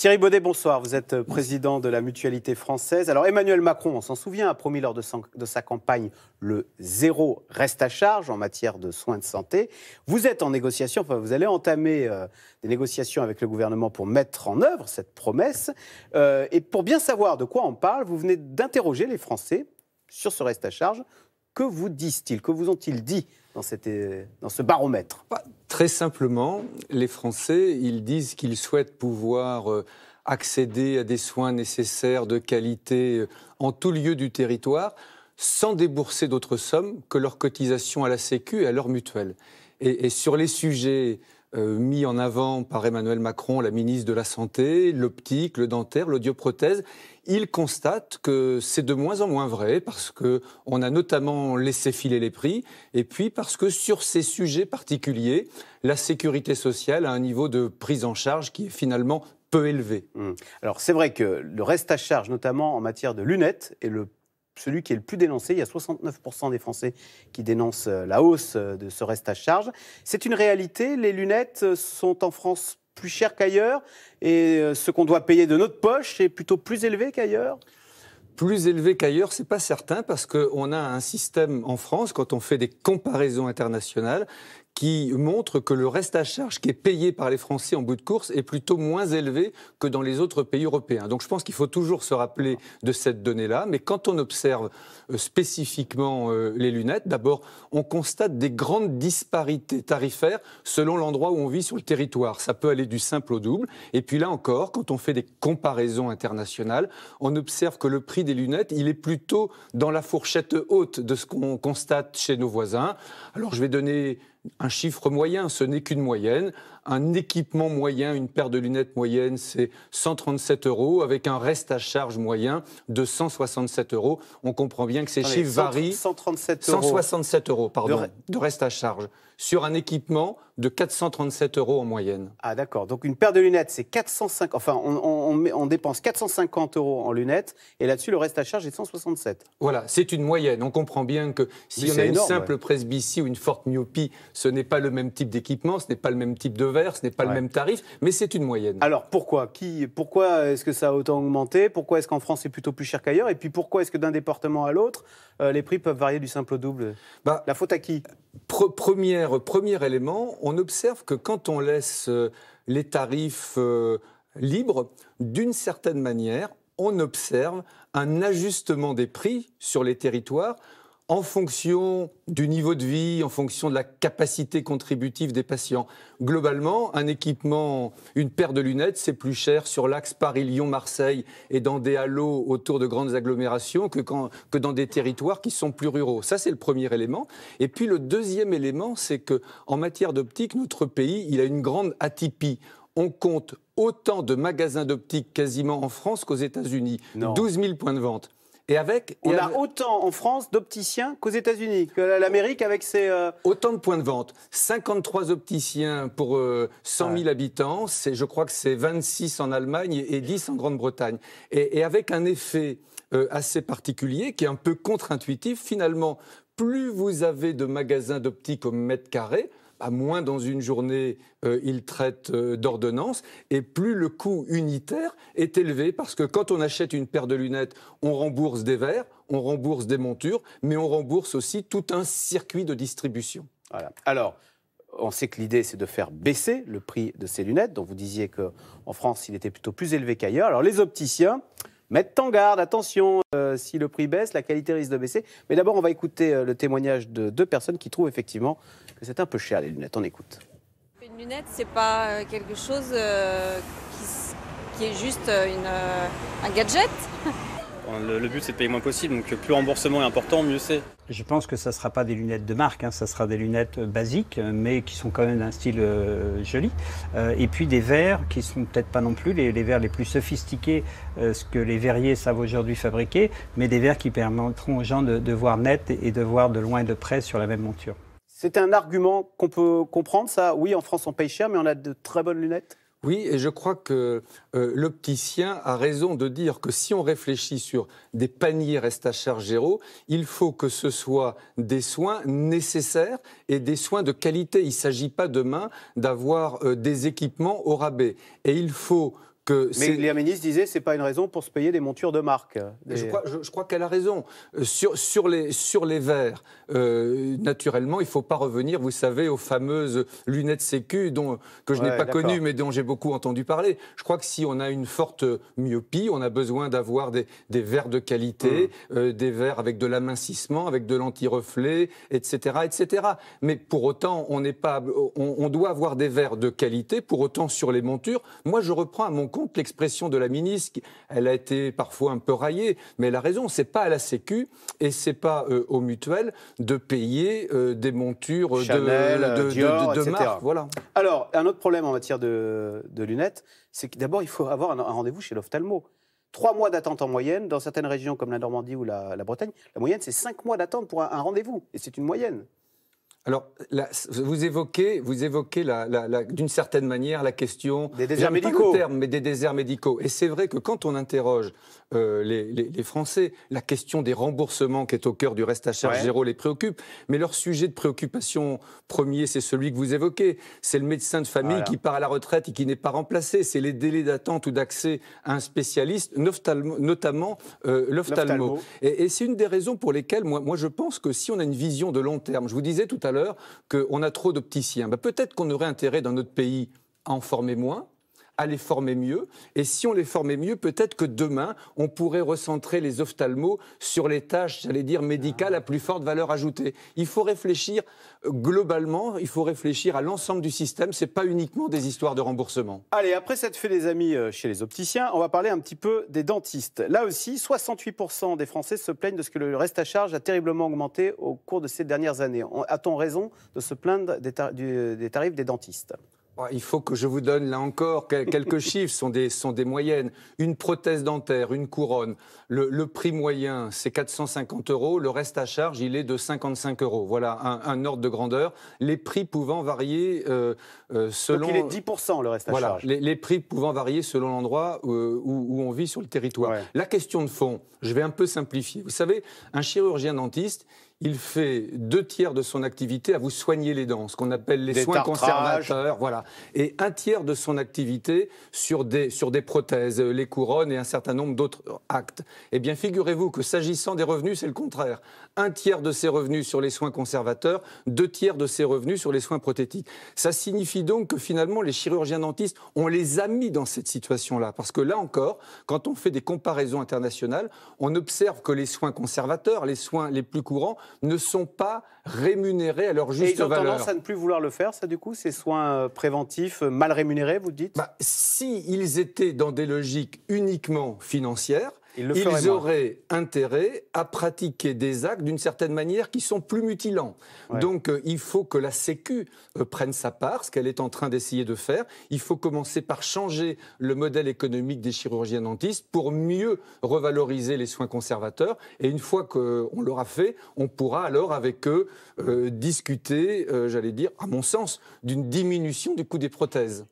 Thierry Baudet, bonsoir. Vous êtes président de la Mutualité française. Alors Emmanuel Macron, on s'en souvient, a promis lors de sa campagne le zéro reste à charge en matière de soins de santé. Vous êtes en négociation, enfin vous allez entamer des négociations avec le gouvernement pour mettre en œuvre cette promesse. Et pour bien savoir de quoi on parle, vous venez d'interroger les Français sur ce reste à charge. Que vous disent-ils? Que vous ont-ils dit dans ce baromètre? Très simplement, les Français, ils disent qu'ils souhaitent pouvoir accéder à des soins nécessaires de qualité en tout lieu du territoire, sans débourser d'autres sommes que leur cotisation à la Sécu et à leur mutuelle. Et sur les sujets mis en avant par Emmanuel Macron, la ministre de la Santé, l'optique, le dentaire, l'audioprothèse, il constate que c'est de moins en moins vrai parce qu'on a notamment laissé filer les prix et puis parce que sur ces sujets particuliers, la sécurité sociale a un niveau de prise en charge qui est finalement peu élevé. Alors c'est vrai que le reste à charge, notamment en matière de lunettes, est celui qui est le plus dénoncé. Il y a 69% des Français qui dénoncent la hausse de ce reste à charge. C'est une réalité, les lunettes sont en France plus chères qu'ailleurs et ce qu'on doit payer de notre poche est plutôt plus élevé qu'ailleurs? Plus élevé qu'ailleurs, c'est pas certain parce qu'on a un système en France, quand on fait des comparaisons internationales, qui montre que le reste à charge qui est payé par les Français en bout de course est plutôt moins élevé que dans les autres pays européens. Donc je pense qu'il faut toujours se rappeler de cette donnée-là. Mais quand on observe spécifiquement les lunettes, d'abord, on constate des grandes disparités tarifaires selon l'endroit où on vit sur le territoire. Ça peut aller du simple au double. Et puis là encore, quand on fait des comparaisons internationales, on observe que le prix des lunettes, il est plutôt dans la fourchette haute de ce qu'on constate chez nos voisins. Alors je vais donner un chiffre moyen, ce n'est qu'une moyenne. Un équipement moyen, une paire de lunettes moyenne, c'est 137 €, avec un reste à charge moyen de 167 €. On comprend bien que ces chiffres varient. 167 €, pardon, de reste à charge, sur un équipement de 437 € en moyenne. Ah d'accord, donc une paire de lunettes, c'est 450, enfin on dépense 450 € en lunettes, et là-dessus le reste à charge est 167. Voilà, c'est une moyenne. On comprend bien que si on a une simple presbytie ou une forte myopie, ce n'est pas le même type d'équipement, ce n'est pas le même type de verre, ce n'est pas le même tarif, mais c'est une moyenne. Alors pourquoi est-ce que ça a autant augmenté? Pourquoi est-ce qu'en France c'est plutôt plus cher qu'ailleurs? Et puis pourquoi est-ce que d'un département à l'autre, les prix peuvent varier du simple au double? La faute à qui? Premier élément, on observe que quand on laisse les tarifs libres, d'une certaine manière, on observe un ajustement des prix sur les territoires en fonction du niveau de vie, en fonction de la capacité contributive des patients. Globalement, un équipement, une paire de lunettes, c'est plus cher sur l'axe Paris-Lyon-Marseille et dans des halos autour de grandes agglomérations que dans des territoires qui sont plus ruraux. Ça, c'est le premier élément. Et puis le deuxième élément, c'est qu'en matière d'optique, notre pays, il a une grande atypie. On compte autant de magasins d'optique quasiment en France qu'aux États-Unis. 12 000 points de vente. On a autant en France d'opticiens qu'aux États-Unis, que l'Amérique avec ses... Autant de points de vente. 53 opticiens pour 100 000 habitants. Je crois que c'est 26 en Allemagne et 10 en Grande-Bretagne. Et avec un effet assez particulier qui est un peu contre-intuitif. Finalement, plus vous avez de magasins d'optique au mètre carré, moins dans une journée, ils traitent d'ordonnances, et plus le coût unitaire est élevé, parce que quand on achète une paire de lunettes, on rembourse des verres, on rembourse des montures, mais on rembourse aussi tout un circuit de distribution. Voilà. Alors, on sait que l'idée, c'est de faire baisser le prix de ces lunettes, dont vous disiez qu'en France, il était plutôt plus élevé qu'ailleurs. Alors, les opticiens mettent en garde, attention, si le prix baisse, la qualité risque de baisser. Mais d'abord, on va écouter le témoignage de 2 personnes qui trouvent effectivement que c'est un peu cher, les lunettes. On écoute. Une lunette, c'est pas quelque chose qui est juste un gadget. Le but, c'est de payer moins possible, donc plus le remboursement est important, mieux c'est. Je pense que ça ne sera pas des lunettes de marque, ça sera des lunettes basiques, mais qui sont quand même d'un style joli. Et puis des verres qui ne sont peut-être pas non plus les verres les plus sophistiqués, ce que les verriers savent aujourd'hui fabriquer, mais des verres qui permettront aux gens de voir net et de voir de loin et de près sur la même monture. C'est un argument qu'on peut comprendre, ça. Oui, en France, on paye cher, mais on a de très bonnes lunettes. Oui, et je crois que l'opticien a raison de dire que si on réfléchit sur des paniers reste à charge zéro, il faut que ce soit des soins nécessaires et des soins de qualité. Il ne s'agit pas demain d'avoir des équipements au rabais. Et il faut que... Mais la ministre disait que ce n'est pas une raison pour se payer des montures de marque. Je crois qu'elle a raison. Sur les verres, naturellement, il ne faut pas revenir, vous savez, aux fameuses lunettes sécu que je n'ai pas connues, mais dont j'ai beaucoup entendu parler. Je crois que si on a une forte myopie, on a besoin d'avoir des verres de qualité, des verres avec de l'amincissement, avec de l'anti-reflet, etc., etc. Mais pour autant, on doit avoir des verres de qualité. Pour autant, sur les montures, moi, je reprends à mon compte l'expression de la ministre. Elle a été parfois un peu raillée, mais elle a raison. C'est pas à la Sécu et c'est pas aux mutuelles de payer des montures Chanel, Dior, de etc. marque. Voilà. Alors, un autre problème en matière de lunettes, c'est que d'abord, il faut avoir un rendez-vous chez l'ophtalmo. 3 mois d'attente en moyenne. Dans certaines régions comme la Normandie ou la Bretagne, la moyenne, c'est 5 mois d'attente pour un rendez-vous. Et c'est une moyenne. Alors, là, vous évoquez d'une certaine manière la question des déserts médicaux. médicaux. Pas le terme, mais des déserts médicaux. Et c'est vrai que quand on interroge les Français, la question des remboursements qui est au cœur du reste à charge zéro les préoccupe. Mais leur sujet de préoccupation premier, c'est celui que vous évoquez. C'est le médecin de famille qui part à la retraite et qui n'est pas remplacé. C'est les délais d'attente ou d'accès à un spécialiste, notamment l'ophtalmo. Et c'est une des raisons pour lesquelles moi je pense que si on a une vision de long terme, je vous disais tout à l'heure qu'on a trop d'opticiens, peut-être qu'on aurait intérêt dans notre pays à en former moins, à les former mieux. Et si on les formait mieux, peut-être que demain, on pourrait recentrer les ophtalmos sur les tâches, j'allais dire, médicales à plus forte valeur ajoutée. Il faut réfléchir globalement, il faut réfléchir à l'ensemble du système. Ce n'est pas uniquement des histoires de remboursement. Allez, après s'être fait des amis chez les opticiens, on va parler un petit peu des dentistes. Là aussi, 68% des Français se plaignent de ce que le reste à charge a terriblement augmenté au cours de ces dernières années. A-t-on raison de se plaindre des tarifs des dentistes ? Il faut que je vous donne, là encore, quelques chiffres, sont des moyennes. Une prothèse dentaire, une couronne, le prix moyen, c'est 450 €. Le reste à charge, il est de 55 €. Voilà un ordre de grandeur. Les prix pouvant varier selon... Donc il est 10% le reste à charge. Les prix pouvant varier selon l'endroit où on vit sur le territoire. Ouais. La question de fond, je vais un peu simplifier. Vous savez, un chirurgien dentiste, il fait 2/3 de son activité à vous soigner les dents, ce qu'on appelle les soins conservateurs, voilà. Et 1/3 de son activité sur des prothèses, les couronnes et un certain nombre d'autres actes. Eh bien, figurez-vous que s'agissant des revenus, c'est le contraire. 1/3 de ses revenus sur les soins conservateurs, 2/3 de ses revenus sur les soins prothétiques. Ça signifie donc que finalement, les chirurgiens dentistes, on les a mis dans cette situation-là. Parce que là encore, quand on fait des comparaisons internationales, on observe que les soins conservateurs, les soins les plus courants, ne sont pas rémunérés à leur juste valeur. Et ils ont tendance à ne plus vouloir le faire, ça, du coup, ces soins préventifs mal rémunérés, vous dites ? S'ils étaient dans des logiques uniquement financières, ils auraient intérêt à pratiquer des actes d'une certaine manière qui sont plus mutilants. Ouais. Donc il faut que la Sécu prenne sa part, ce qu'elle est en train d'essayer de faire. Il faut commencer par changer le modèle économique des chirurgiens dentistes pour mieux revaloriser les soins conservateurs. Et une fois qu'on l'aura fait, on pourra alors avec eux discuter, j'allais dire, à mon sens, d'une diminution du coût des prothèses.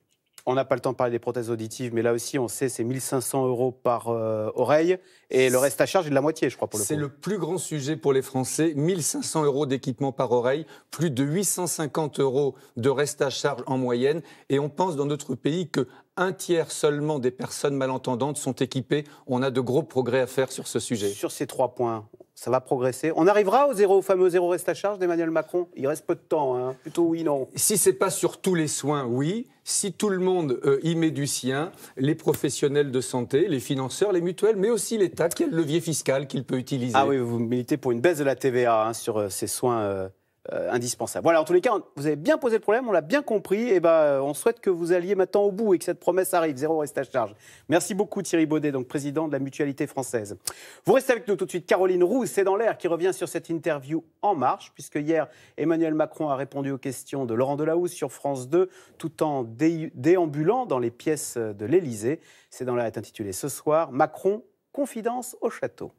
On n'a pas le temps de parler des prothèses auditives, mais là aussi, on sait, c'est 1 500 € par oreille. Et le reste à charge est de la moitié, je crois, pour le coup. C'est le plus grand sujet pour les Français. 1 500 € d'équipement par oreille, plus de 850 € de reste à charge en moyenne. Et on pense dans notre pays que 1/3 seulement des personnes malentendantes sont équipées. On a de gros progrès à faire sur ce sujet. Sur ces 3 points, ça va progresser. On arrivera au fameux zéro reste à charge d'Emmanuel Macron ? Il reste peu de temps, hein. Plutôt oui, non. Si ce n'est pas sur tous les soins, oui. Si tout le monde y met du sien, les professionnels de santé, les financeurs, les mutuelles, mais aussi l'État qui a le levier fiscal qu'il peut utiliser. Ah oui, vous militez pour une baisse de la TVA sur ces soins indispensable. Voilà, en tous les cas, vous avez bien posé le problème, on l'a bien compris, et on souhaite que vous alliez maintenant au bout et que cette promesse arrive, zéro reste à charge. Merci beaucoup Thierry Baudet, donc président de la Mutualité française. Vous restez avec nous tout de suite. Caroline Roux, c'est dans l'air, qui revient sur cette interview En Marche, puisque hier, Emmanuel Macron a répondu aux questions de Laurent Delahousse sur France 2, tout en déambulant dans les pièces de l'Élysée. C'est dans l'air est intitulé ce soir, Macron, confidence au château.